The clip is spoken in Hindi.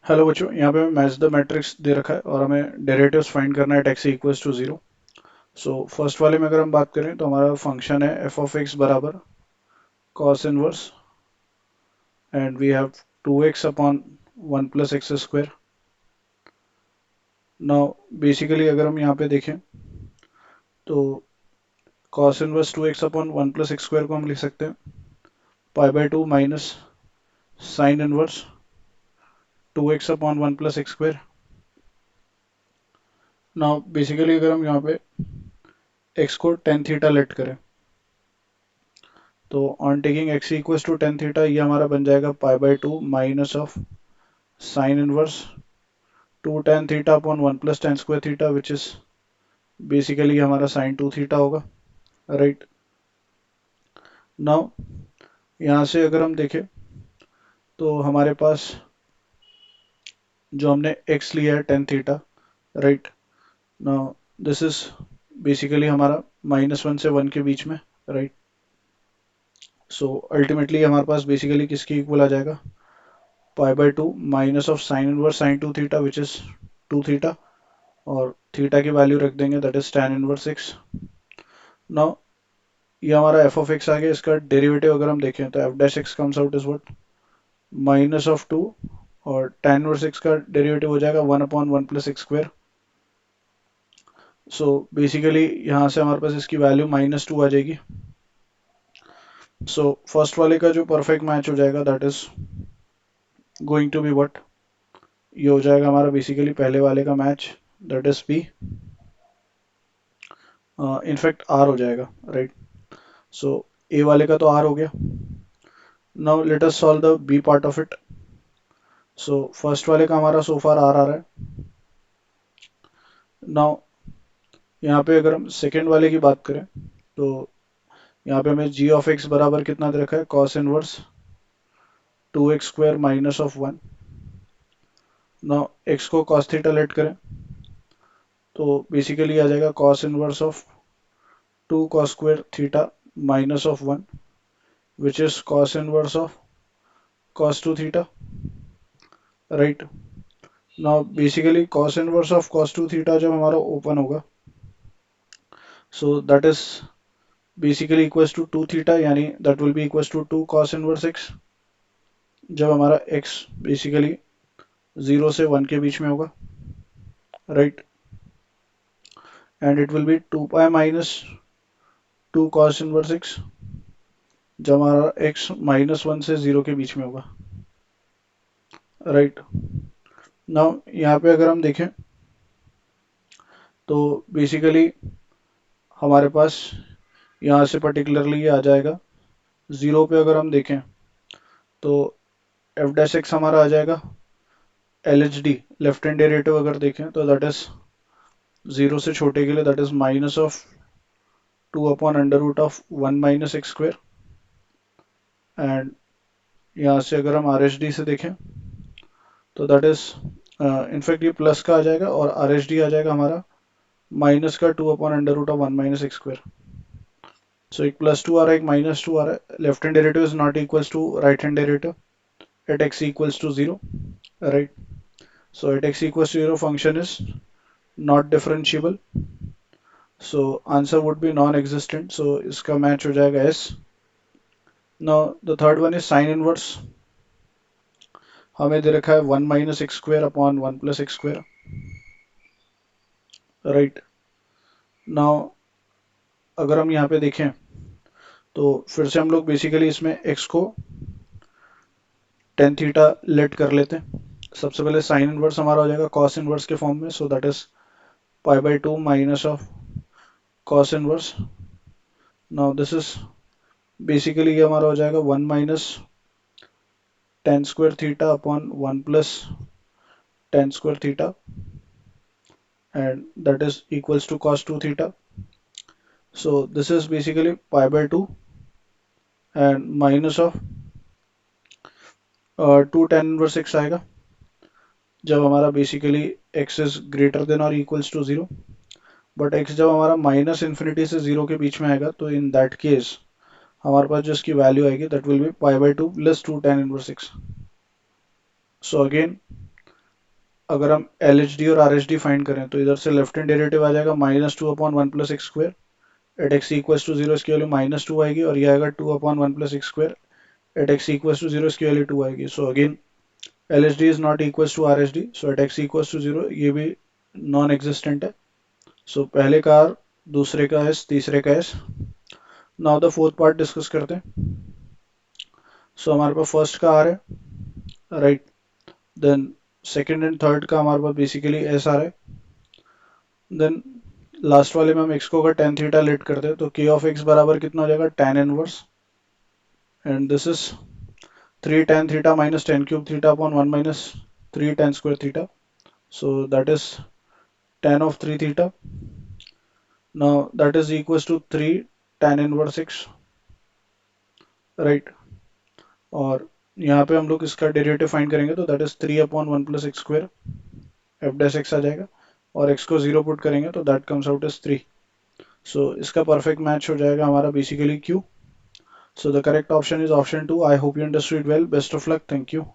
हेलो बच्चों, यहाँ पे मैच द मैट्रिक्स दे रखा है और हमें डेरिवेटिव्स फाइंड करना है tax equals to zero. So first वाले में अगर हम बात करें तो हमारा फंक्शन है एफ ऑफ एक्स बराबर cos inverse and we have 2x upon 1 plus x square. Now basically अगर हम यहाँ पे देखें तो cos inverse 2x upon 1 plus x square को हम लिख सकते हैं pi by 2 minus sine inverse 2x upon 1 plus x square. Now basically अगर हम यहाँ पे x को टेन थीटा लेट करें तो on taking x equals to tan theta ये हमारा बन जाएगा pi by 2 minus of sine inverse 2 tan theta upon 1 plus tan square theta which is basically हमारा साइन 2 थीटा होगा, राइट। नाउ यहाँ से अगर हम देखें तो हमारे पास जो हमने x लिया है tan theta, right. Now this is basically हमारा -1 से 1 के बीच में, राइट। सो अल्टीमेटली हमारे पास बेसिकली किसके इक्वल आ जाएगा pi by 2 minus of sine inverse sine 2 theta which is 2 theta और थीटा की वैल्यू रख देंगे that is tan inverse x। Now ये हमारा f ऑफ x आ गया। इसका डेरिवेटिव अगर हम देखें तो f dash x comes out is what minus of 2 और tan इनवर्स x का डेरिवेटिव हो जाएगा 1 upon 1 plus x square. So basically यहाँ से हमारे पास इसकी वैल्यू -2 आ जाएगी। सो फर्स्ट वाले का जो परफेक्ट मैच हो जाएगा that is going to be what, ये हो जाएगा हमारा बेसिकली पहले वाले का match that is B, in fact R हो जाएगा, राइट। सो ए वाले का तो आर हो गया। Now let us solve the B part of it. So first वाले का हमारा सो फार आर आ रहा है। नाउ यहाँ पे अगर हम सेकेंड वाले की बात करें तो यहाँ पे हमें जी ऑफ एक्स बराबर कितना दे रखा है cos inverse 2x square minus of 1। Now x को कॉस थीटा लेट करें तो बेसिकली आ जाएगा cos inverse of 2 cos square theta minus of 1 which is cos inverse of cos 2 theta, right। now basically cos inverse of cos 2 theta जब हमारा ओपन होगा so that is basically equals to 2 theta यानी that will be equals to 2 cos inverse x जब हमारा x basically 0 से 1 के बीच में होगा, right। and it will be 2 pi minus 2 cos inverse x जब हमारा x -1 से 0 के बीच में होगा, right। now यहाँ पे अगर हम देखें तो बेसिकली हमारे पास यहाँ से पर्टिकुलरली ये आ जाएगा जीरो पे अगर हम देखें तो एफ डैश एक्स हमारा आ जाएगा L H D left hand derivative अगर देखें तो दैट इज जीरो से छोटे के लिए that is minus of 2 upon under root of 1 minus x square. And यहाँ से अगर हम आर एच डी से देखें तो दैट इज इनफैक्ट ये प्लस का आ जाएगा और आर एच डी आ जाएगा हमारा माइनस का 2 upon under root of 1 minus x square. So एक +2 आ रहा है एक -2 आ रहा है। Left hand derivative is not equals to right hand derivative at x equals to 0, right। so at x equals to 0 function is not differentiable, so answer would be non-existent, so इसका match हो जाएगा s। now the third one is sin inverse। हमें दे रखा है 1 minus x square upon 1 plus x square, right. Now अगर हम यहाँ पे देखें तो फिर से हम लोग बेसिकली इसमें x को टेन थीटा लेट कर लेते हैं। सबसे पहले साइन इनवर्स हमारा हो जाएगा कॉस इनवर्स के फॉर्म में, so that is pi by 2 minus of cos inverse. Now this is basically ये हमारा हो जाएगा 1 minus tan square theta upon 1 plus tan square theta and that is equals to cos 2 theta. So this is basically pi by 2 and minus of 2 tan inverse x आएगा जब हमारा basically x is greater than और इक्वल्स टू 0, बट x जब हमारा माइनस इन्फिनिटी से 0 के बीच में आएगा तो इन दैट केस हमारे पास जो इसकी वैल्यू आएगी that will be pi by 2 plus 2 tan inverse x. So again अगर हम एल एच डी और आर एच डी फाइंड करें तो इधर से लेफ्ट हैंड डेरिवेटिव आ जाएगा -2/1 + x² eight x equals to 0, इसकी वैल्यू -2 आएगी, और ये आएगा 2/1 + x² eight x equals to 0, इसकी वैल्यू 2 आएगी. So again L H D is not equals to R H D, so at x equals to 0 ये भी नॉन एग्जिस्टेंट है. सो पहले का आर, दूसरे का एस, तीसरे का S. Now the fourth part discuss करते हैं. सो हमारे पास फर्स्ट का आर है, right. Then second and third का हमारे पास बेसिकली एस आ रहा है. देन लास्ट वाले में हम एक्स को अगर tan थीटा लेट करते हैं तो k ऑफ x बराबर कितना हो जाएगा, tan inverse, and this is 3 tan theta minus tan cube theta upon 1 minus 3 tan square theta. So that is tan of 3 theta. Now that is equals to 3 tan inverse x, right. और यहाँ पे हम लोग इसका डेरिवेटिव फाइंड करेंगे तो that is 3/1 + x² F dash X आ जाएगा, और x को 0 पुट करेंगे तो that comes out as 3. So इसका परफेक्ट मैच हो जाएगा हमारा basically Q. So the correct option is option 2. I hope you understood well. Best of luck. Thank you.